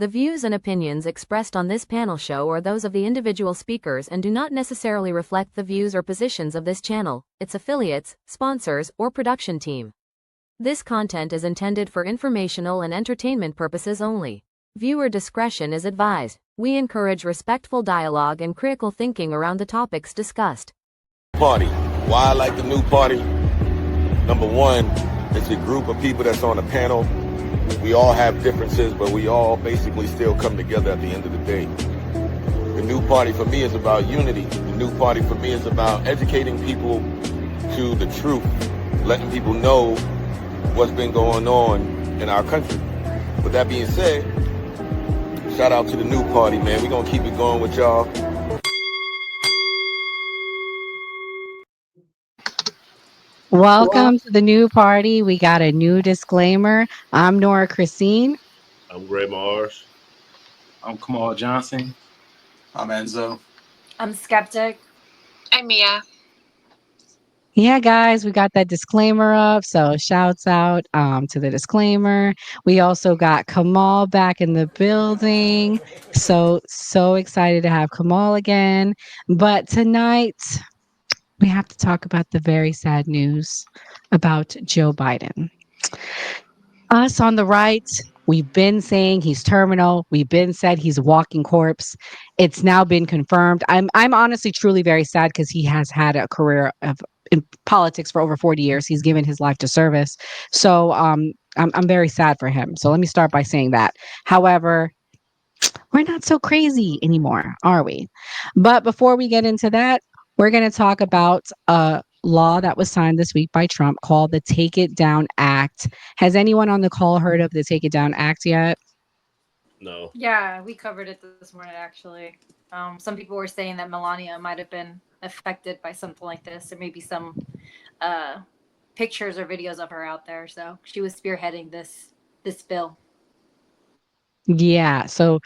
The views and opinions expressed on this panel show are those of the individual speakers and do not necessarily reflect the views or positions of this channel, its affiliates, sponsors, or production team. This content is intended for informational and entertainment purposes only. Viewer discretion is advised. We encourage respectful dialogue and critical thinking around the topics discussed. Party. Why I like the new party? Number one, it's a group of people that's on a panel. We all have differences, but we all basically still come together at the end of the day. The new party for me is about unity. The new party for me is about educating people to the truth, letting people know what's been going on in our country. With that being said, shout out to the new party, man. We're going to keep it going with y'all. Welcome to the new party. We got a new disclaimer. I'm Nora Christine. I'm Gray Mars. I'm Kamal Johnson. I'm Enzo. I'm Skeptic. I'm Mia. Yeah, guys, we got that disclaimer up. So shouts out to the disclaimer. We also got Kamal back in the building. So excited to have Kamal again. But tonight, we have to talk about the very sad news about Joe Biden. Us on the right, we've been saying he's terminal. We've been said he's a walking corpse. It's now been confirmed. I'm honestly truly very sad because he has had a career in politics for over 40 years. He's given his life to service. So I'm very sad for him. So let me start by saying that. However, we're not so crazy anymore, are we? But before we get into that, we're going to talk about a law that was signed this week by Trump called the Take It Down Act. Has anyone on the call heard of the Take It Down Act yet? No. Yeah, we covered it this morning, actually. Some people were saying that Melania might have been affected by something like this. There may be some pictures or videos of her out there. So she was spearheading this bill. Yeah, so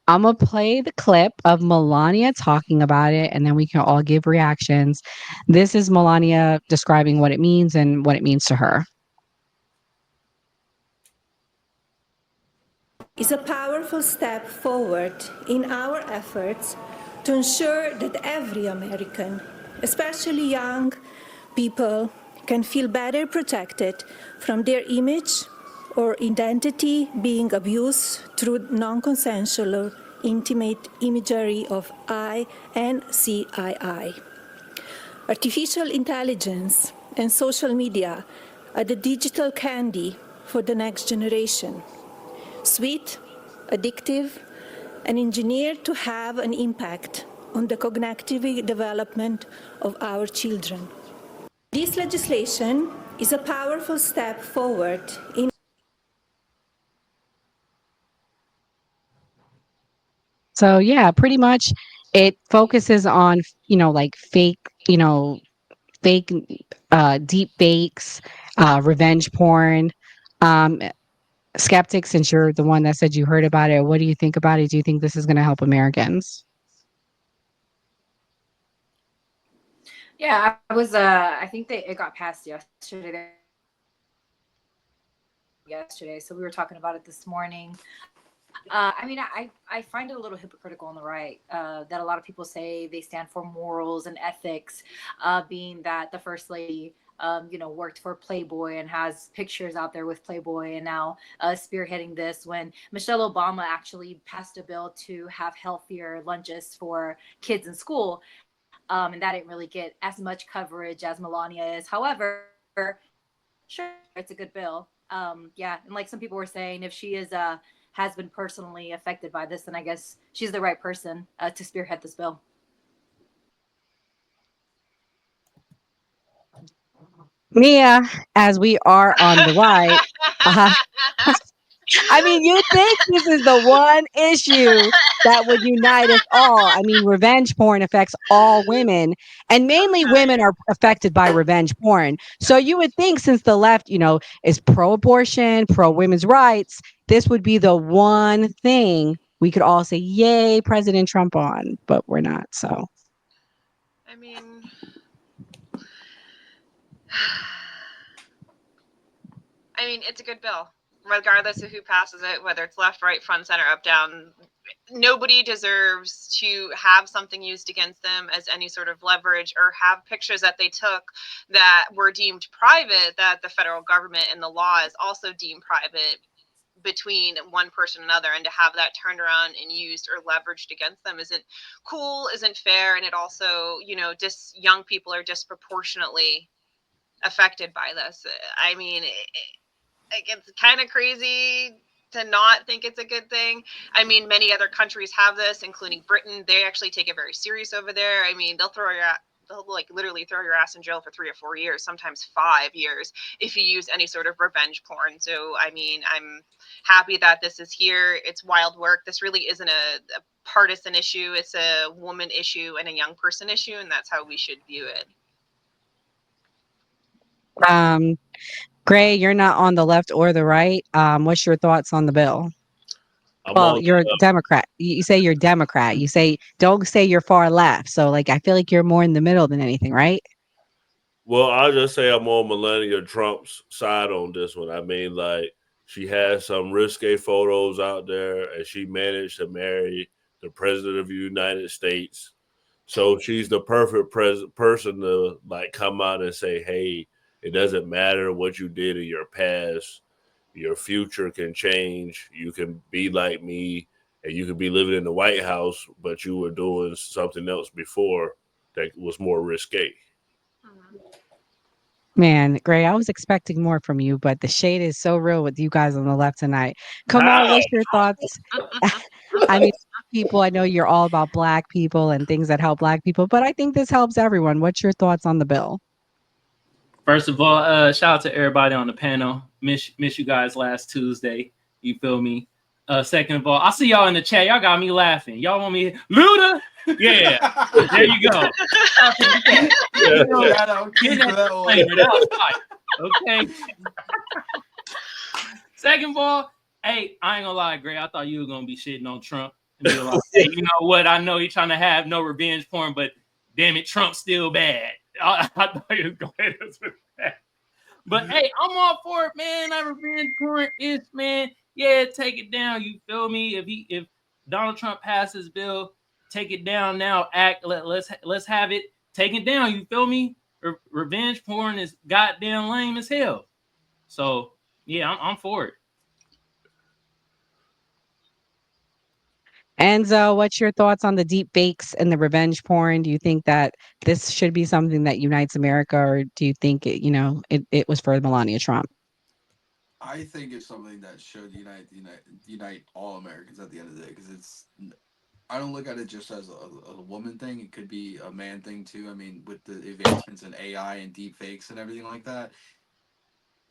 I'm going to play the clip of Melania talking about it, and then we can all give reactions. This is Melania describing what it means and what it means to her. Is a powerful step forward in our efforts to ensure that every American, especially young people, can feel better protected from their image or identity being abused through non-consensual or intimate imagery of I and CII. Artificial intelligence and social media are the digital candy for the next generation. Sweet, addictive, and engineered to have an impact on the cognitive development of our children. This legislation is a powerful step forward in So yeah, pretty much it focuses on, like fake deep fakes, revenge porn. Skeptic, since you're the one that said you heard about it, what do you think about it? Do you think this is going to help Americans? Yeah, I was. I think it got passed yesterday. So we were talking about it this morning. I mean, I find it a little hypocritical on the right that a lot of people say they stand for morals and ethics, being that the first lady, worked for Playboy and has pictures out there with Playboy, and now spearheading this when Michelle Obama actually passed a bill to have healthier lunches for kids in school. And that didn't really get as much coverage as Melania is. However, sure, it's a good bill. Yeah, and like some people were saying, if she has been personally affected by this, then I guess she's the right person to spearhead this bill. Mia, as we are on the right, I mean, you think this is the one issue that would unite us all. I mean, revenge porn affects all women, and mainly women are affected by revenge porn. So you would think, since the left, is pro-abortion, pro-women's rights, this would be the one thing we could all say, yay, President Trump on, but we're not. So, I mean, it's a good bill. regardless of who passes it, whether it's left, right, front, center, up, down, nobody deserves to have something used against them as any sort of leverage, or have pictures that they took that were deemed private, that the federal government and the law is also deemed private, between one person and another, and to have that turned around and used or leveraged against them isn't cool, isn't fair, and it also, young people are disproportionately affected by this. I mean, it's kind of crazy to not think it's a good thing. I mean, many other countries have this, including Britain. They actually take it very serious over there. I mean, they'll like literally throw your ass in jail for 3 or 4 years, sometimes 5 years, if you use any sort of revenge porn. So, I mean, I'm happy that this is here. It's wild work. This really isn't a partisan issue. It's a woman issue and a young person issue, and that's how we should view it. Gray, you're not on the left or the right. What's your thoughts on the bill? I'm Well, on. you're a Democrat. You say you're Democrat. You say don't say you're far left. So like I feel like you're more in the middle than anything, right? Well, I'll just say I'm on Melania Trump's side on this one. I mean, like, she has some risque photos out there, and she managed to marry the president of the United States. So she's the perfect person to like come out and say, "Hey, it doesn't matter what you did in your past. Your future can change. You can be like me, and you could be living in the White House, but you were doing something else before that was more risque." Man, Gray, I was expecting more from you, but the shade is so real with you guys on the left tonight. Kamal, How? what's your thoughts? I mean, people, I know you're all about Black people and things that help Black people, but I think this helps everyone. What's your thoughts on the bill? First of all, shout out to everybody on the panel. Miss you guys last Tuesday. You feel me? Second of all, I see y'all in the chat. Y'all got me laughing. Y'all want me Luda? Yeah. There you go. Okay. Second of all, hey, I ain't gonna lie, Gray. I thought you were gonna be shitting on Trump and be like, hey, you know what? I know you're trying to have no revenge porn, but damn it, Trump's still bad. I thought you was going to do that. But hey, I'm all for it, man. That revenge porn is, man. Yeah, take it down. You feel me? If Donald Trump passes bill, take it down now. Let's have it taken down. You feel me? Revenge porn is goddamn lame as hell. So yeah, I'm for it. Enzo, what's your thoughts on the deep fakes and the revenge porn? Do you think that this should be something that unites America, or do you think it was for Melania Trump? I think it's something that should unite all Americans at the end of the day, because I don't look at it just as a woman thing. It could be a man thing too. I mean, with the advancements in AI and deep fakes and everything like that,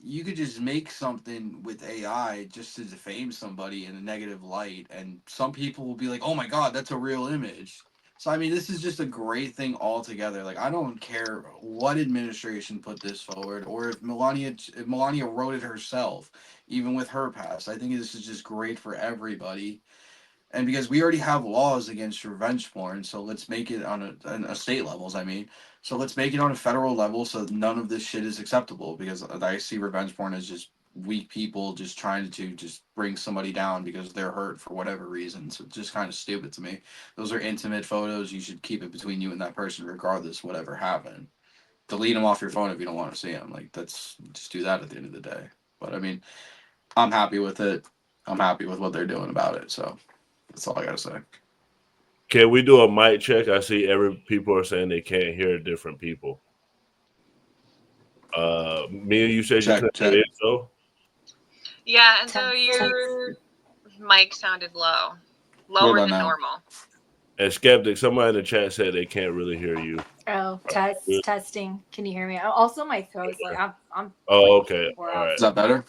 you could just make something with AI just to defame somebody in a negative light, and some people will be like, "Oh my God, that's a real image." So I mean, this is just a great thing altogether. Like, I don't care what administration put this forward, or if Melania wrote it herself, even with her past. I think this is just great for everybody. And because we already have laws against revenge porn, so let's make it on a state levels. I mean, so let's make it on a federal level, so none of this shit is acceptable. Because I see revenge porn as just weak people just trying to just bring somebody down because they're hurt for whatever reason. So it's just kind of stupid to me. Those are intimate photos. You should keep it between you and that person, regardless whatever happened. Delete them off your phone if you don't want to see them. Like, that's just do that at the end of the day. But I mean, I'm happy with it. I'm happy with what they're doing about it. So. That's all I gotta say. Can we do a mic check? I see people are saying they can't hear different people. Mia, you said you couldn't hear it, so? Yeah, and so your mic sounded lower than normal. And Skeptic, somebody in the chat said they can't really hear you. Oh, testing. Can you hear me? Also, my throat's like I'm. Oh, okay. All right. Is that better?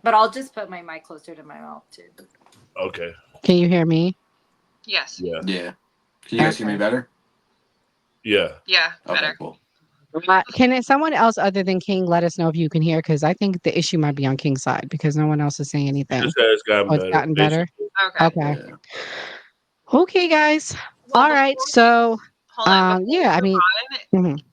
But I'll just put my mic closer to my mouth too. Okay. Can you hear me? Yes. Yeah. Can you guys hear me better? Yeah. Yeah. Better. Okay, cool. Can someone else other than King let us know if you can hear? Because I think the issue might be on King's side because no one else is saying anything. It has gotten better. It's gotten better. Okay. Yeah. Okay, guys. Well, all right. So, hold on. yeah. I mean,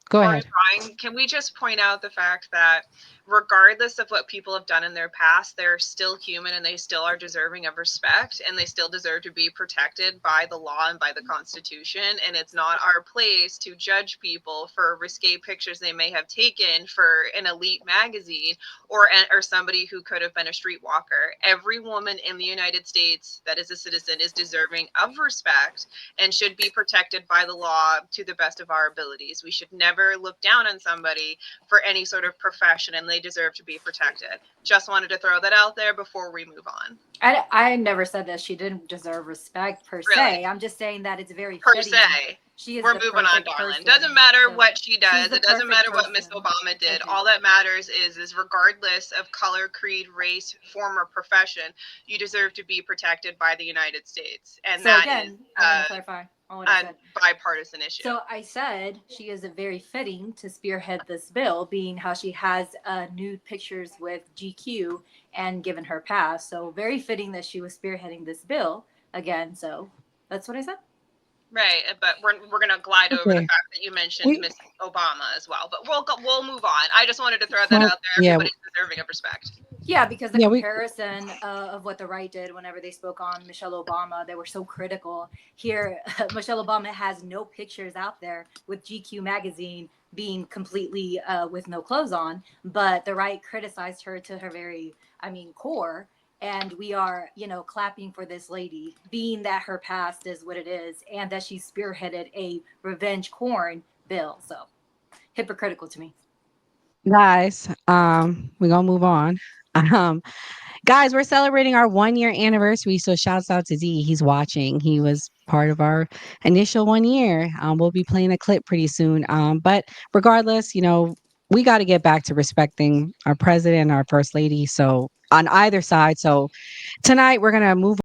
go ahead. Brian, can we just point out the fact that regardless of what people have done in their past, they're still human and they still are deserving of respect, and they still deserve to be protected by the law and by the Constitution. And it's not our place to judge people for risque pictures they may have taken for an elite magazine or somebody who could have been a streetwalker. Every woman in the United States that is a citizen is deserving of respect and should be protected by the law to the best of our abilities. We should never look down on somebody for any sort of profession, and they deserve to be protected. Just wanted to throw that out there before we move on. I never said that she didn't deserve respect per Really? se. I'm just saying that it's very Per fitting. se. She is We're the moving on, perfect darling. person. Doesn't matter So what she she's does. the It doesn't matter perfect what Miss person. Obama did. Agreed. All that matters is regardless of color, creed, race, form, or profession, you deserve to be protected by the United States. And So that again, is I want to clarify on what I a said. bipartisan issue. So I said she is a very fitting to spearhead this bill, being how she has nude pictures with GQ and given her pass. So very fitting that she was spearheading this bill again. So that's what I said. Right, but we're gonna glide over the Okay. fact that you mentioned We, Miss Obama as well. But we'll move on. I just wanted to throw that well, out there. yeah, Everybody's deserving of respect. Yeah, because the yeah, we, comparison of what the right did whenever they spoke on Michelle Obama, they were so critical. Here, Michelle Obama has no pictures out there with GQ magazine being completely with no clothes on, but the right criticized her to her very, core. And we are, clapping for this lady, being that her past is what it is, and that she spearheaded a revenge porn bill. So hypocritical to me. guys, we're gonna move on. Um, Guys, we're celebrating our 1 year anniversary. So shouts out to Z. He's watching. He was part of our initial 1 year. We'll be playing a clip pretty soon. But regardless, we got to get back to respecting our president, our first lady. So on either side. So tonight we're gonna move